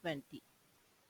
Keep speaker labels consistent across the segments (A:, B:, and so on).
A: 20,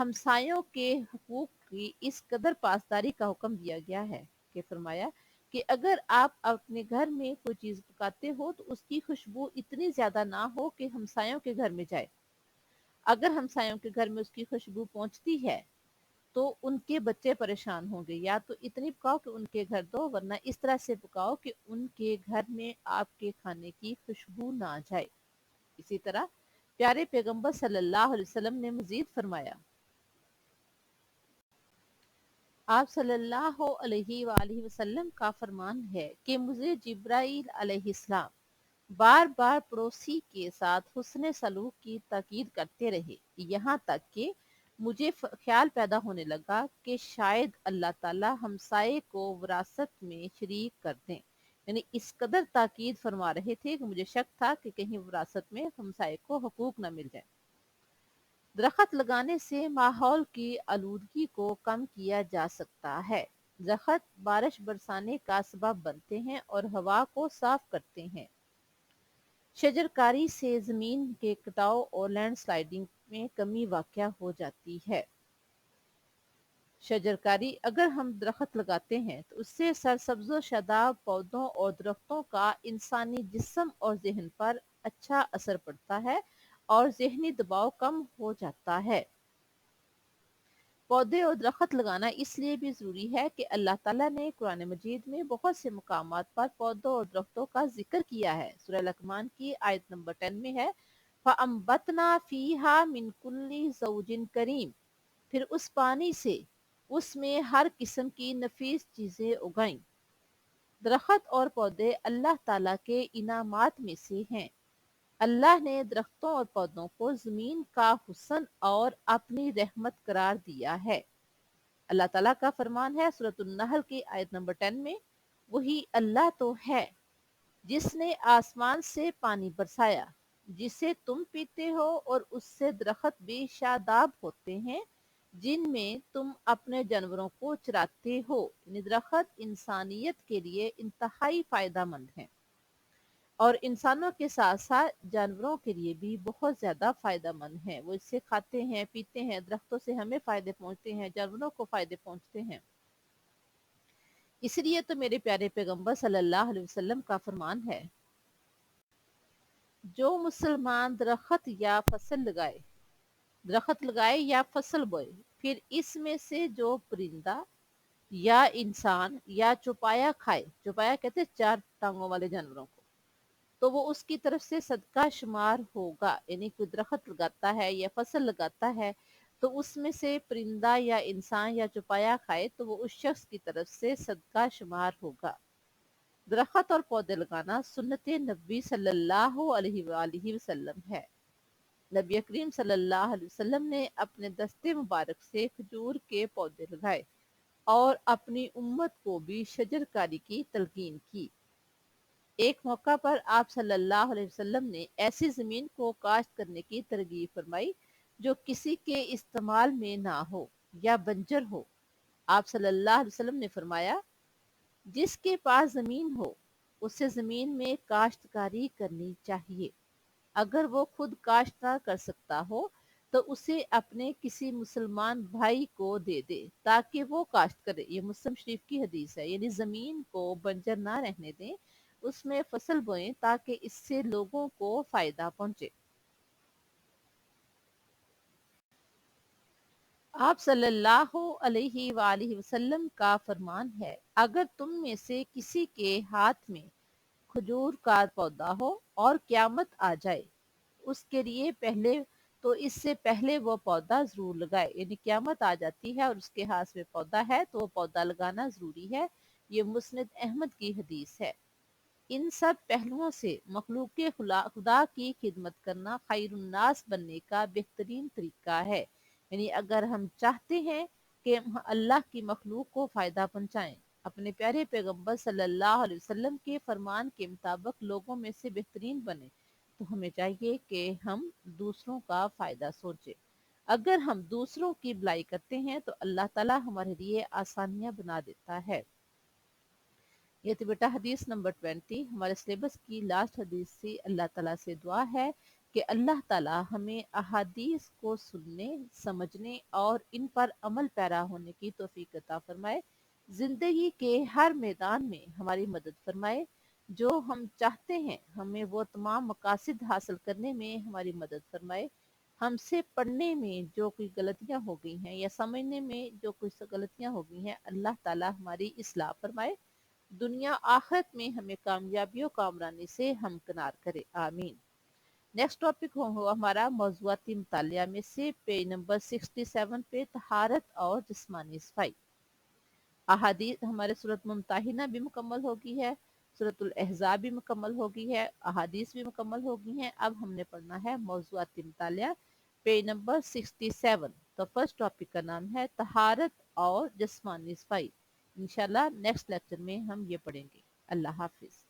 A: ہمسایوں کے حقوق کی اس قدر پاسداری کا حکم دیا گیا ہے کہ فرمایا کہ اگر آپ اپنے گھر میں کوئی چیز پکاتے ہو تو اس کی خوشبو اتنی زیادہ نہ ہو کہ ہمسایوں کے گھر میں جائے. اگر ہمسایوں کے گھر میں اس کی خوشبو پہنچتی ہے تو ان کے بچے پریشان ہوں گے. یا تو اتنی پکاؤ کہ ان کے گھر دو، ورنہ اس طرح سے پکاؤ کہ ان کے گھر میں آپ کے کھانے کی خوشبو نہ جائے. اسی طرح پیارے پیغمبر صلی اللہ علیہ وسلم نے مزید فرمایا، آپ صلی اللہ علیہ وآلہ وسلم کا فرمان ہے کہ مجھے جبرائیل علیہ السلام بار بار پڑوسی کے ساتھ حسن سلوک کی تاکید کرتے رہے، یہاں تک کہ مجھے خیال پیدا ہونے لگا کہ شاید اللہ تعالی ہمسائے کو وراثت میں شریک کر دیں. یعنی اس قدر تاکید فرما رہے تھے کہ مجھے شک تھا کہ کہیں وراثت میں ہمسائے کو حقوق نہ مل جائے. درخت لگانے سے ماحول کی آلودگی کو کم کیا جا سکتا ہے. درخت بارش برسانے کا سبب بنتے ہیں اور ہوا کو صاف کرتے ہیں. شجرکاری سے زمین کے کٹاؤ اور لینڈ سلائیڈنگ میں کمی واقع ہو جاتی ہے. شجرکاری، اگر ہم درخت لگاتے ہیں تو اس سے سرسبز و شاداب پودوں اور درختوں کا انسانی جسم اور ذہن پر اچھا اثر پڑتا ہے اور ذہنی دباؤ کم ہو جاتا ہے. پودے اور درخت لگانا اس لیے بھی ضروری ہے کہ اللہ تعالیٰ نے قرآن مجید میں بہت سے مقامات پر پودوں اور درختوں کا ذکر کیا ہے. سورہ لقمان کی آیت نمبر 10 میں ہے فَأَنبَتْنَا فِيهَا مِن كُلِّ زَوْجٍ كَرِيمٍ، پھر اس پانی سے اس میں ہر قسم کی نفیس چیزیں اگائیں. درخت اور پودے اللہ تعالیٰ کے انعامات میں سے ہیں. اللہ نے درختوں اور پودوں کو زمین کا حسن اور اپنی رحمت قرار دیا ہے. اللہ تعالیٰ کا فرمان ہے سورۃ النحل کی آیت نمبر 10 میں، وہی اللہ تو ہے جس نے آسمان سے پانی برسایا جسے تم پیتے ہو اور اس سے درخت بھی شاداب ہوتے ہیں جن میں تم اپنے جانوروں کو چراتے ہو. یعنی درخت انسانیت کے لیے انتہائی فائدہ مند ہیں اور انسانوں کے ساتھ ساتھ جانوروں کے لیے بھی بہت زیادہ فائدہ مند ہیں. وہ اس سے کھاتے ہیں، پیتے ہیں، درختوں سے ہمیں فائدے پہنچتے ہیں، جانوروں کو فائدے پہنچتے ہیں. اس لیے تو میرے پیارے پیغمبر صلی اللہ علیہ وسلم کا فرمان ہے، جو مسلمان درخت لگائے یا فصل بوئے، پھر اس میں سے جو پرندہ یا انسان یا چوپایا کھائے، چوپایا کہتے ہیں 4 ٹانگوں والے جانوروں کو، تو وہ اس کی طرف سے صدقہ شمار ہوگا. یعنی کوئی درخت لگاتا ہے یا فصل لگاتا ہے تو اس میں سے پرندہ یا انسان یا چوپایا کھائے تو وہ اس شخص کی طرف سے صدقہ شمار ہوگا. درخت اور پودے لگانا سنت نبی صلی اللہ علیہ وآلہ وسلم ہے. نبی کریم صلی اللہ علیہ وسلم نے اپنے دستے مبارک سے کھجور کے پودے لگائے اور اپنی امت کو بھی شجرکاری کی تلقین کی. ایک موقع پر آپ صلی اللہ علیہ وسلم نے ایسی زمین کو کاشت کرنے کی ترغیب فرمائی جو کسی کے استعمال میں نہ ہو یا بنجر ہو. آپ صلی اللہ علیہ وسلم نے فرمایا، جس کے پاس زمین ہو اسے زمین میں کاشتکاری کرنی چاہیے. اگر وہ خود کاشت نہ کر سکتا ہو تو اسے اپنے کسی مسلمان بھائی کو دے دے تاکہ وہ کاشت کرے. یہ مسلم شریف کی حدیث ہے. یعنی زمین کو بنجر نہ رہنے دیں، اس میں فصل بوئیں تاکہ اس سے لوگوں کو فائدہ پہنچے. آپ صلی اللہ علیہ وآلہ وسلم کا فرمان ہے، اگر تم میں سے کسی کے ہاتھ میں کھجور کا پودا ہو اور قیامت آ جائے اس کے لیے اس سے پہلے وہ پودا ضرور لگائے. یعنی قیامت آ جاتی ہے اور اس کے ہاتھ میں پودا ہے تو وہ پودا لگانا ضروری ہے. یہ مسند احمد کی حدیث ہے. ان سب پہلوؤں سے مخلوق خدا کی خدمت کرنا خیر الناس بننے کا بہترین طریقہ ہے. یعنی اگر ہم چاہتے ہیں کہ اللہ کی مخلوق کو فائدہ پہنچائیں، اپنے پیارے پیغمبر صلی اللہ علیہ وسلم کے فرمان کے مطابق لوگوں میں سے بہترین بنے، تو ہمیں چاہیے کہ ہم دوسروں کا فائدہ سوچیں. اگر ہم دوسروں کی بھلائی کرتے ہیں تو اللہ تعالیٰ ہمارے لیے آسانیاں بنا دیتا ہے. یہ تو بیٹا حدیث نمبر 20 ہمارے سلیبس کی لاسٹ حدیث سے اللہ تعالیٰ سے دعا ہے کہ اللہ تعالی ہمیں احادیث کو سننے، سمجھنے اور ان پر عمل پیرا ہونے کی توفیق عطا فرمائے، زندگی کے ہر میدان میں ہماری مدد فرمائے، جو ہم چاہتے ہیں ہمیں وہ تمام مقاصد حاصل کرنے میں ہماری مدد فرمائے، ہم سے پڑھنے میں جو کوئی غلطیاں ہو گئی ہیں یا سمجھنے میں جو کچھ غلطیاں ہو گئی ہیں، اللہ تعالی ہماری اصلاح فرمائے، دنیا آخرت میں ہمیں کامیابی و کامرانی سے ہمکنار کرے، آمین۔ نیکسٹ ٹاپک ہو ہمارا موضوعاتی مطالعہ میں سے پیج نمبر 67 پہ طہارت اور جسمانی صفائی۔ احادیث ہمارے صورت ممتحنہ بھی مکمل ہو گئی ہے، صورت الاحزاب بھی مکمل ہو گئی ہے، احادیث بھی مکمل ہو گئی ہیں، اب ہم نے پڑھنا ہے موضوعاتی مطالعہ پیج نمبر 67۔ تو فرسٹ ٹاپک کا نام ہے طہارت اور جسمانی صفائی۔ انشاءاللہ نیکسٹ لیکچر میں ہم یہ پڑھیں گے۔ اللہ حافظ۔